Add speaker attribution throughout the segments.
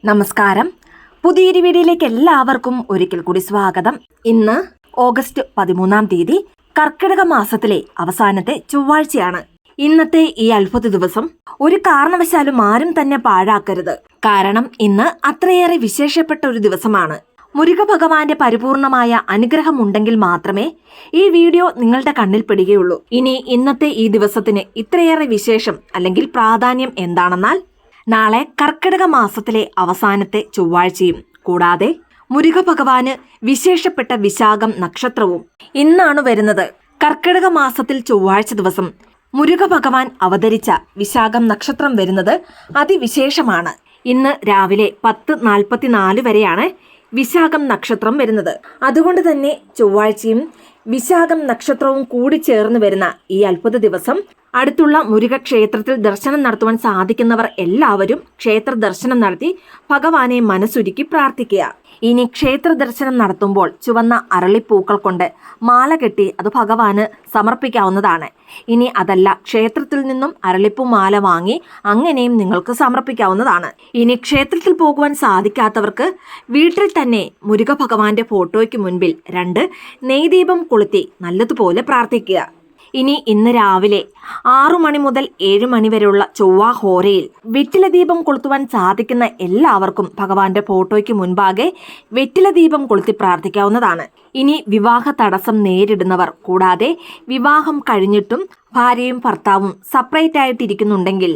Speaker 1: നമസ്കാരം. പുതിയൊരു വീഡിയോയിലേക്ക് എല്ലാവർക്കും ഒരിക്കൽ കൂടി സ്വാഗതം. ഇന്ന് ഓഗസ്റ്റ് 13 കർക്കിടക മാസത്തിലെ അവസാനത്തെ ചൊവ്വാഴ്ചയാണ്. ഇന്നത്തെ ഈ അത്ഭുത ദിവസം ഒരു കാരണവശാലും ആരും തന്നെ പാഴാക്കരുത്. കാരണം ഇന്ന് അത്രയേറെ വിശേഷപ്പെട്ട ഒരു ദിവസമാണ്. മുരുക ഭഗവാന്റെ പരിപൂർണമായ അനുഗ്രഹം ഉണ്ടെങ്കിൽ മാത്രമേ ഈ വീഡിയോ നിങ്ങളുടെ കണ്ണിൽ പെടുകയുള്ളൂ. ഇനി ഇന്നത്തെ ഈ ദിവസത്തിന് ഇത്രയേറെ വിശേഷം അല്ലെങ്കിൽ പ്രാധാന്യം എന്താണെന്നാൽ, നാളെ കർക്കിടക മാസത്തിലെ അവസാനത്തെ ചൊവ്വാഴ്ചയും കൂടാതെ മുരുക ഭഗവാന് വിശേഷപ്പെട്ട വിശാഖം നക്ഷത്രവും ഇന്നാണ് വരുന്നത്. കർക്കിടക മാസത്തിൽ ചൊവ്വാഴ്ച ദിവസം മുരുക ഭഗവാൻ അവതരിച്ച വിശാഖം നക്ഷത്രം വരുന്നത് അതിവിശേഷമാണ്. ഇന്ന് രാവിലെ 10:44 വരെയാണ് വിശാഖം നക്ഷത്രം വരുന്നത്. അതുകൊണ്ട് തന്നെ ചൊവ്വാഴ്ചയും വിശാഖം നക്ഷത്രവും കൂടി ചേർന്ന് വരുന്ന ഈ അത്ഭുത ദിവസം അടുത്തുള്ള മുരുക ക്ഷേത്രത്തിൽ ദർശനം നടത്തുവാൻ സാധിക്കുന്നവർ എല്ലാവരും ക്ഷേത്ര ദർശനം നടത്തി ഭഗവാനെ മനസ്സുരുക്കി പ്രാർത്ഥിക്കുക. ഇനി ക്ഷേത്ര ദർശനം നടത്തുമ്പോൾ ചുവന്ന അരളിപ്പൂക്കൾ കൊണ്ട് മാല കെട്ടി അത് ഭഗവാന് സമർപ്പിക്കാവുന്നതാണ്. ഇനി അതല്ല, ക്ഷേത്രത്തിൽ നിന്നും അരളിപ്പൂ മാല വാങ്ങി അങ്ങനെയും നിങ്ങൾക്ക് സമർപ്പിക്കാവുന്നതാണ്. ഇനി ക്ഷേത്രത്തിൽ പോകുവാൻ സാധിക്കാത്തവർക്ക് വീട്ടിൽ തന്നെ മുരുക ഭഗവാന്റെ ഫോട്ടോയ്ക്ക് മുൻപിൽ 2 നെയ്ദീപം കൊളുത്തി നല്ലതുപോലെ പ്രാർത്ഥിക്കുക. ഇനി ഇന്ന് രാവിലെ 6 മണി മുതൽ 7 മണി വരെയുള്ള ചൊവ്വാ ഹോരയിൽ വെറ്റില ദീപം കൊളുത്തുവാൻ സാധിക്കുന്ന എല്ലാവർക്കും ഭഗവാന്റെ ഫോട്ടോയ്ക്ക് മുൻപാകെ വെറ്റില ദീപം കൊളുത്തി പ്രാർത്ഥിക്കാവുന്നതാണ്. ഇനി വിവാഹ തടസ്സം നേരിടുന്നവർ, കൂടാതെ വിവാഹം കഴിഞ്ഞിട്ടും ഭാര്യയും ഭർത്താവും സെപ്പറേറ്റ് ആയിട്ടിരിക്കുന്നുണ്ടെങ്കിൽ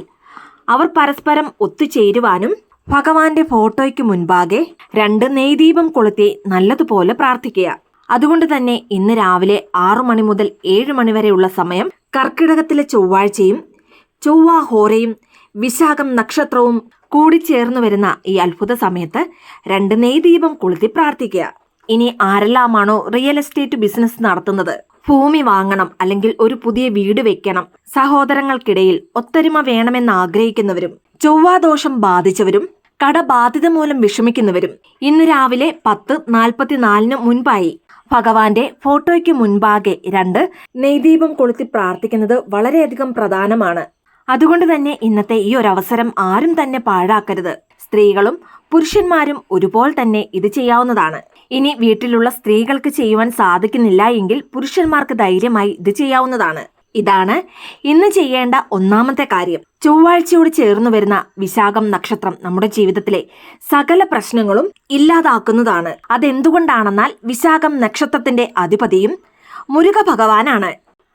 Speaker 1: അവർ പരസ്പരം ഒത്തുചേരുവാനും ഭഗവാന്റെ ഫോട്ടോയ്ക്ക് മുൻപാകെ 2 നെയ്ദീപം കൊളുത്തി നല്ലതുപോലെ പ്രാർത്ഥിക്കുക. അതുകൊണ്ട് തന്നെ ഇന്ന് രാവിലെ 6 മണി മുതൽ 7 മണി വരെയുള്ള സമയം കർക്കിടകത്തിലെ ചൊവ്വാഴ്ചയും ചൊവ്വാ ഹോരയും വിശാഖം നക്ഷത്രവും കൂടിച്ചേർന്ന് വരുന്ന ഈ അത്ഭുത സമയത്ത് 2 നെയ്ദീപം കൊളുത്തി പ്രാർത്ഥിക്കുക. ഇനി ആരെല്ലാമാണോ റിയൽ എസ്റ്റേറ്റ് ബിസിനസ് നടത്തുന്നത്, ഭൂമി വാങ്ങണം അല്ലെങ്കിൽ ഒരു പുതിയ വീട് വെക്കണം, സഹോദരങ്ങൾക്കിടയിൽ ഒത്തൊരുമ വേണമെന്ന് ആഗ്രഹിക്കുന്നവരും, ചൊവ്വാദോഷം ബാധിച്ചവരും, കടബാധിത മൂലം വിഷമിക്കുന്നവരും ഇന്ന് രാവിലെ 10:44 മുൻപായി ഭഗവാന്റെ ഫോട്ടോയ്ക്ക് മുൻപാകെ 2 നെയ്ദീപം കൊളുത്തി പ്രാർത്ഥിക്കുന്നത് വളരെയധികം പ്രധാനമാണ്. അതുകൊണ്ട് തന്നെ ഇന്നത്തെ ഈ ഒരു അവസരം ആരും തന്നെ പാഴാക്കരുത്. സ്ത്രീകളും പുരുഷന്മാരും ഒരുപോലെ തന്നെ ഇത് ചെയ്യാവുന്നതാണ്. ഇനി വീട്ടിലുള്ള സ്ത്രീകൾക്ക് ചെയ്യുവാൻ സാധിക്കുന്നില്ല എങ്കിൽ പുരുഷന്മാർക്ക് ധൈര്യമായി ഇത് ചെയ്യാവുന്നതാണ്. ഇതാണ് ഇന്ന് ചെയ്യേണ്ട ഒന്നാമത്തെ കാര്യം. ചൊവ്വാഴ്ചയോട് ചേർന്ന് വരുന്ന വിശാഖം നക്ഷത്രം നമ്മുടെ ജീവിതത്തിലെ സകല പ്രശ്നങ്ങളും ഇല്ലാതാക്കുന്നതാണ്. അതെന്തുകൊണ്ടാണെന്നാൽ വിശാഖം നക്ഷത്രത്തിന്റെ അധിപതിയും മുരുക ഭഗവാനാണ്.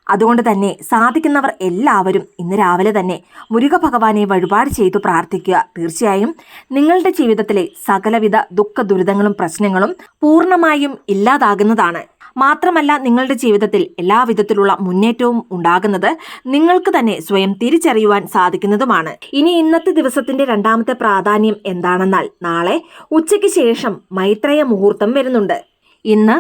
Speaker 1: അതുകൊണ്ട് തന്നെ സാധിക്കുന്നവർ എല്ലാവരും ഇന്ന് രാവിലെ തന്നെ മുരുക ഭഗവാനെ വഴിപാട് ചെയ്തു പ്രാർത്ഥിക്കുക. തീർച്ചയായും നിങ്ങളുടെ ജീവിതത്തിലെ സകലവിധ ദുഃഖ ദുരിതങ്ങളും പ്രശ്നങ്ങളും പൂർണ്ണമായും ഇല്ലാതാകുന്നതാണ്. മാത്രമല്ല, നിങ്ങളുടെ ജീവിതത്തിൽ എല്ലാവിധത്തിലുള്ള മുന്നേറ്റവും ഉണ്ടാകുന്നത് നിങ്ങൾക്ക് തന്നെ സ്വയം തിരിച്ചറിയുവാൻ സാധിക്കുന്നതുമാണ്. ഇനി ഇന്നത്തെ ദിവസത്തിന്റെ രണ്ടാമത്തെ പ്രാധാന്യം എന്താണെന്നാൽ, നാളെ ഉച്ചയ്ക്ക് ശേഷം മൈത്രേയ മുഹൂർത്തം വരുന്നുണ്ട്. ഇന്ന്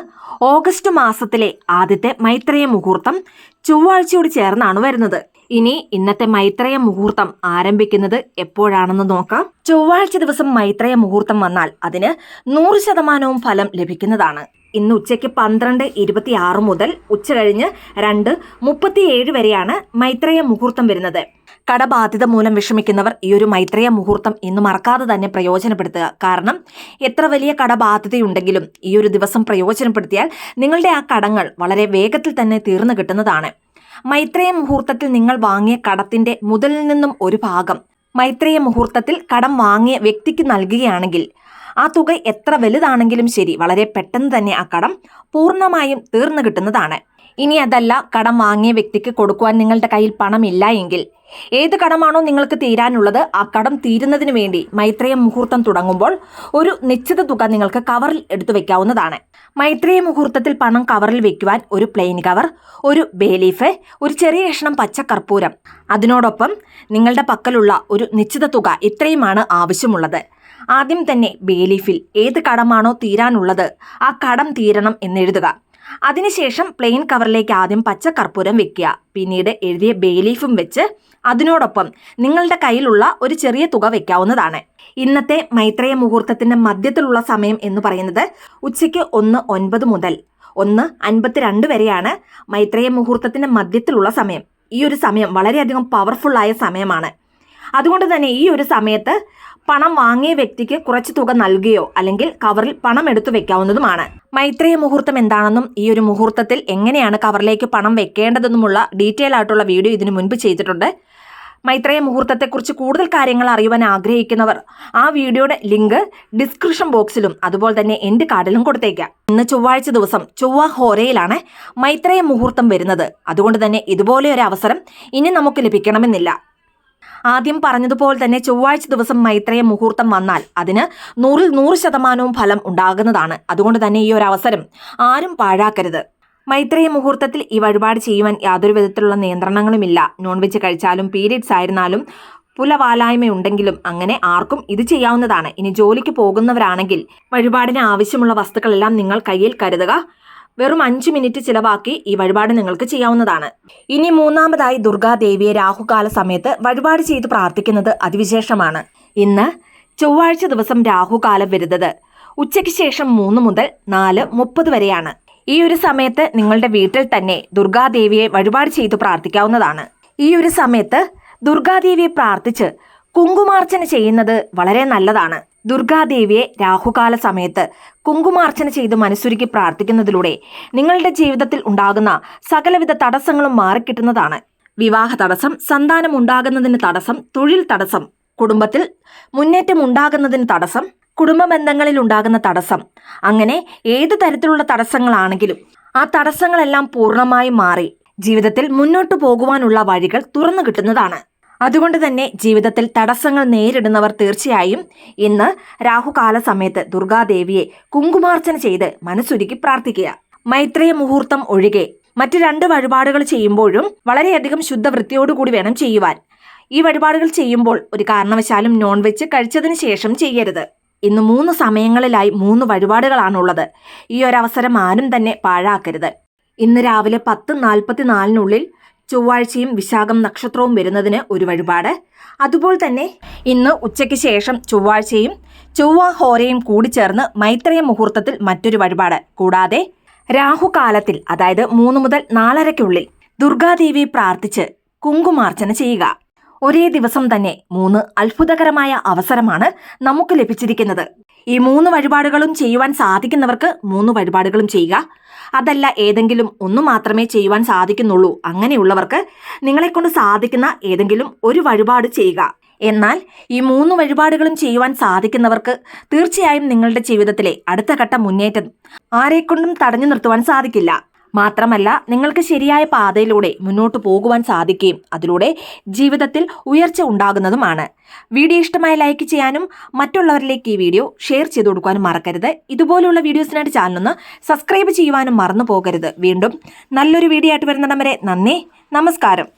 Speaker 1: ഓഗസ്റ്റ് മാസത്തിലെ ആദ്യത്തെ മൈത്രേയ മുഹൂർത്തം ചൊവ്വാഴ്ചയോട് ചേർന്നാണ് വരുന്നത്. ഇനി ഇന്നത്തെ മൈത്രേയ മുഹൂർത്തം ആരംഭിക്കുന്നത് എപ്പോഴാണെന്ന് നോക്കാം. ചൊവ്വാഴ്ച ദിവസം മൈത്രേയ മുഹൂർത്തം വന്നാൽ അതിന് 100% ഫലം ലഭിക്കുന്നതാണ്. ഇന്ന് ഉച്ചയ്ക്ക് 12:26 മുതൽ ഉച്ച കഴിഞ്ഞ് 2:37 വരെയാണ് മൈത്രേയ മുഹൂർത്തം വരുന്നത്. കടബാധിത മൂലം വിഷമിക്കുന്നവർ ഈ ഒരു മൈത്രേയ മുഹൂർത്തം ഇന്ന് മറക്കാതെ തന്നെ പ്രയോജനപ്പെടുത്തുക. കാരണം എത്ര വലിയ കടബാധിതയുണ്ടെങ്കിലും ഈ ഒരു ദിവസം പ്രയോജനപ്പെടുത്തിയാൽ നിങ്ങളുടെ ആ കടങ്ങൾ വളരെ വേഗത്തിൽ തന്നെ തീർന്നു കിട്ടുന്നതാണ്. മൈത്രേയ മുഹൂർത്തത്തിൽ നിങ്ങൾ വാങ്ങിയ കടത്തിന്റെ മുതലിൽ നിന്നും ഒരു ഭാഗം മൈത്രേയ മുഹൂർത്തത്തിൽ കടം വാങ്ങിയ വ്യക്തിക്ക് നൽകുകയാണെങ്കിൽ ആ തുക എത്ര വലുതാണെങ്കിലും ശരി, വളരെ പെട്ടെന്ന് തന്നെ ആ കടം പൂർണ്ണമായും തീർന്നു കിട്ടുന്നതാണ്. ഇനി അതല്ല, കടം വാങ്ങിയ വ്യക്തിക്ക് കൊടുക്കുവാൻ നിങ്ങളുടെ കയ്യിൽ പണമില്ല എങ്കിൽ ഏത് കടമാണോ നിങ്ങൾക്ക് തീരാനുള്ളത് ആ കടം തീരുന്നതിന് വേണ്ടി മൈത്രേയ മുഹൂർത്തം തുടങ്ങുമ്പോൾ ഒരു നിശ്ചിത തുക നിങ്ങൾക്ക് കവറിൽ എടുത്തു വെക്കാവുന്നതാണ്. മൈത്രേയ മുഹൂർത്തത്തിൽ പണം കവറിൽ വെക്കുവാൻ ഒരു പ്ലെയിൻ കവർ, ഒരു ബേ ലീഫ്, ഒരു ചെറിയ കഷ്ണം പച്ചക്കർപ്പൂരം, അതിനോടൊപ്പം നിങ്ങളുടെ പക്കലുള്ള ഒരു നിശ്ചിത തുക, ഇത്രയുമാണ് ആവശ്യമുള്ളത്. ആദ്യം തന്നെ ബേ ലീഫിൽ ഏത് കടമാണോ തീരാനുള്ളത് ആ കടം തീരണം എന്നെഴുതുക. അതിനുശേഷം പ്ലെയിൻ കവറിലേക്ക് ആദ്യം പച്ചക്കർപ്പൂരം വെക്കുക. പിന്നീട് എഴുതിയ ബേ ലീഫും വെച്ച് അതിനോടൊപ്പം നിങ്ങളുടെ കയ്യിലുള്ള ഒരു ചെറിയ തുക വെക്കാവുന്നതാണ്. ഇന്നത്തെ മൈത്രേയ മുഹൂർത്തത്തിന്റെ മധ്യത്തിലുള്ള സമയം എന്ന് പറയുന്നത് ഉച്ചയ്ക്ക് 1:09 മുതൽ 1:52 വരെയാണ് മൈത്രേയ മുഹൂർത്തത്തിന്റെ മധ്യത്തിലുള്ള സമയം. ഈ ഒരു സമയം വളരെയധികം പവർഫുള്ളായ സമയമാണ്. അതുകൊണ്ട് തന്നെ ഈ ഒരു സമയത്ത് പണം വാങ്ങിയ വ്യക്തിക്ക് കുറച്ച് തുക നൽകുകയോ അല്ലെങ്കിൽ കവറിൽ പണം എടുത്തു വെക്കാവുന്നതുമാണ്. മൈത്രേയ മുഹൂർത്തം എന്താണെന്നും ഈ ഒരു മുഹൂർത്തത്തിൽ എങ്ങനെയാണ് കവറിലേക്ക് പണം വെക്കേണ്ടതെന്നുമുള്ള ഡീറ്റെയിൽ ആയിട്ടുള്ള വീഡിയോ ഇതിനു മുൻപ് ചെയ്തിട്ടുണ്ട്. മൈത്രേയ മുഹൂർത്തത്തെക്കുറിച്ച് കൂടുതൽ കാര്യങ്ങൾ അറിയുവാൻ ആഗ്രഹിക്കുന്നവർ ആ വീഡിയോയുടെ ലിങ്ക് ഡിസ്ക്രിപ്ഷൻ ബോക്സിലും അതുപോലെ തന്നെ എൻഡ് കാർഡിലും കൊടുത്തേക്കാം. ഇന്ന് ചൊവ്വാഴ്ച ദിവസം ചൊവ്വ ഹോരയിലാണ് മൈത്രേയ മുഹൂർത്തം വരുന്നത്. അതുകൊണ്ട് തന്നെ ഇതുപോലെ ഒരു അവസരം ഇനി നമുക്ക് ലഭിക്കണമെന്നില്ല. ആദ്യം പറഞ്ഞതുപോലെ തന്നെ ചൊവ്വാഴ്ച ദിവസം മൈത്രേയ മുഹൂർത്തം വന്നാൽ അതിന് 100% ഫലം ഉണ്ടാകുന്നതാണ്. അതുകൊണ്ട് തന്നെ ഈ ഒരു അവസരം ആരും പാഴാക്കരുത്. മൈത്രേയ മുഹൂർത്തത്തിൽ ഈ വഴിപാട് ചെയ്യുവാൻ യാതൊരു വിധത്തിലുള്ള നിയന്ത്രണങ്ങളുമില്ല. നോൺ വെജ് കഴിച്ചാലും പീരീഡ്സ് ആയിരുന്നാലും പുലവാലായ്മയുണ്ടെങ്കിലും അങ്ങനെ ആർക്കും ഇത് ചെയ്യാവുന്നതാണ്. ഇനി ജോലിക്ക് പോകുന്നവരാണെങ്കിൽ വഴിപാടിന് ആവശ്യമുള്ള വസ്തുക്കളെല്ലാം നിങ്ങൾ കയ്യിൽ കരുതുക. വെറും 5 മിനിറ്റ് ചിലവാക്കി ഈ വഴിപാട് നിങ്ങൾക്ക് ചെയ്യാവുന്നതാണ്. ഇനി മൂന്നാമതായി ദുർഗാദേവിയെ രാഹുകാല സമയത്ത് വഴിപാട് ചെയ്ത് പ്രാർത്ഥിക്കുന്നത് അതിവിശേഷമാണ്. ഇന്ന് ചൊവ്വാഴ്ച ദിവസം രാഹുകാലം വരുന്നത് ഉച്ചയ്ക്ക് ശേഷം 3 മുതൽ 4:30 വരെയാണ്. ഈ ഒരു സമയത്ത് നിങ്ങളുടെ വീട്ടിൽ തന്നെ ദുർഗാദേവിയെ വഴിപാട് ചെയ്ത് പ്രാർത്ഥിക്കാവുന്നതാണ്. ഈ ഒരു സമയത്ത് ദുർഗാദേവിയെ പ്രാർത്ഥിച്ച് കുങ്കുമാർച്ചന ചെയ്യുന്നത് വളരെ നല്ലതാണ്. ദുർഗാദേവിയെ രാഹുകാല സമയത്ത് കുങ്കുമാർച്ചന ചെയ്ത് മനസ്സുരുക്കി പ്രാർത്ഥിക്കുന്നതിലൂടെ നിങ്ങളുടെ ജീവിതത്തിൽ ഉണ്ടാകുന്ന സകലവിധ തടസ്സങ്ങളും മാറിക്കിട്ടുന്നതാണ്. വിവാഹ തടസ്സം, സന്താനം ഉണ്ടാകുന്നതിന് തടസ്സം, തൊഴിൽ തടസ്സം, കുടുംബത്തിൽ മുന്നേറ്റം ഉണ്ടാകുന്നതിന് തടസ്സം, കുടുംബ ബന്ധങ്ങളിൽ ഉണ്ടാകുന്ന തടസ്സം, അങ്ങനെ ഏതു തരത്തിലുള്ള തടസ്സങ്ങളാണെങ്കിലും ആ തടസ്സങ്ങളെല്ലാം പൂർണ്ണമായും മാറി ജീവിതത്തിൽ മുന്നോട്ടു പോകുവാനുള്ള വഴികൾ തുറന്നു കിട്ടുന്നതാണ്. അതുകൊണ്ട് തന്നെ ജീവിതത്തിൽ തടസ്സങ്ങൾ നേരിടുന്നവർ തീർച്ചയായും ഇന്ന് രാഹുകാല സമയത്ത് ദുർഗാദേവിയെ കുങ്കുമാർച്ചന ചെയ്ത് മനസ്സുരുക്കി പ്രാർത്ഥിക്കുക. മൈത്രേയ മുഹൂർത്തം ഒഴികെ മറ്റ് 2 വഴിപാടുകൾ ചെയ്യുമ്പോഴും വളരെയധികം ശുദ്ധവൃത്തിയോടുകൂടി വേണം ചെയ്യുവാൻ. ഈ വഴിപാടുകൾ ചെയ്യുമ്പോൾ ഒരു കാരണവശാലും നോൺ വെജ് കഴിച്ചതിന് ശേഷം ചെയ്യരുത്. ഇന്ന് 3 സമയങ്ങളിലായി 3 വഴിപാടുകളാണുള്ളത്. ഈ ഒരു അവസരം ആരും തന്നെ പാഴാക്കരുത്. ഇന്ന് രാവിലെ 10:44 ചൊവ്വാഴ്ചയും വിശാഖം നക്ഷത്രവും വരുന്നതിന് ഒരു വഴിപാട്. അതുപോലെ തന്നെ ഇന്ന് ഉച്ചയ്ക്ക് ശേഷം ചൊവ്വാഴ്ചയും ചൊവ്വ ഹോരയും കൂടി ചേർന്ന് മൈത്രേയ മുഹൂർത്തത്തിൽ മറ്റൊരു വഴിപാട്. കൂടാതെ രാഹുകാലത്തിൽ അതായത് 3 മുതൽ 4:30 ദുർഗാദേവിയെ പ്രാർത്ഥിച്ച് കുങ്കുമാർച്ചന ചെയ്യുക. ഒരേ ദിവസം തന്നെ 3 അത്ഭുതകരമായ അവസരമാണ് നമുക്ക് ലഭിച്ചിരിക്കുന്നത്. ഈ 3 വഴിപാടുകളും ചെയ്യുവാൻ സാധിക്കുന്നവർക്ക് 3 വഴിപാടുകളും ചെയ്യുക. അതല്ല ഏതെങ്കിലും ഒന്ന് മാത്രമേ ചെയ്യുവാൻ സാധിക്കുന്നുള്ളൂ, അങ്ങനെയുള്ളവർക്ക് നിങ്ങളെക്കൊണ്ട് സാധിക്കുന്ന ഏതെങ്കിലും ഒരു വഴിപാട് ചെയ്യുക. എന്നാൽ ഈ 3 വഴിപാടുകളും ചെയ്യുവാൻ സാധിക്കുന്നവർക്ക് തീർച്ചയായും നിങ്ങളുടെ ജീവിതത്തിലെ അടുത്ത ഘട്ട മുന്നേറ്റം ആരെക്കൊണ്ടും തടഞ്ഞു നിർത്തുവാൻ സാധിക്കില്ല. മാത്രമല്ല നിങ്ങൾക്ക് ശരിയായ പാതയിലൂടെ മുന്നോട്ട് പോകുവാൻ സാധിക്കുകയും അതിലൂടെ ജീവിതത്തിൽ ഉയർച്ച ഉണ്ടാകുന്നതുമാണ്. വീഡിയോ ഇഷ്ടമായ ലൈക്ക് ചെയ്യാനും മറ്റുള്ളവരിലേക്ക് ഈ വീഡിയോ ഷെയർ ചെയ്ത് കൊടുക്കാനും മറക്കരുത്. ഇതുപോലുള്ള വീഡിയോസിനായിട്ട് ചാനലൊന്ന് സബ്സ്ക്രൈബ് ചെയ്യുവാനും മറന്നു പോകരുത്. വീണ്ടും നല്ലൊരു വീഡിയോ ആയിട്ട് വരുന്നിടം വരെ നന്ദി, നമസ്കാരം.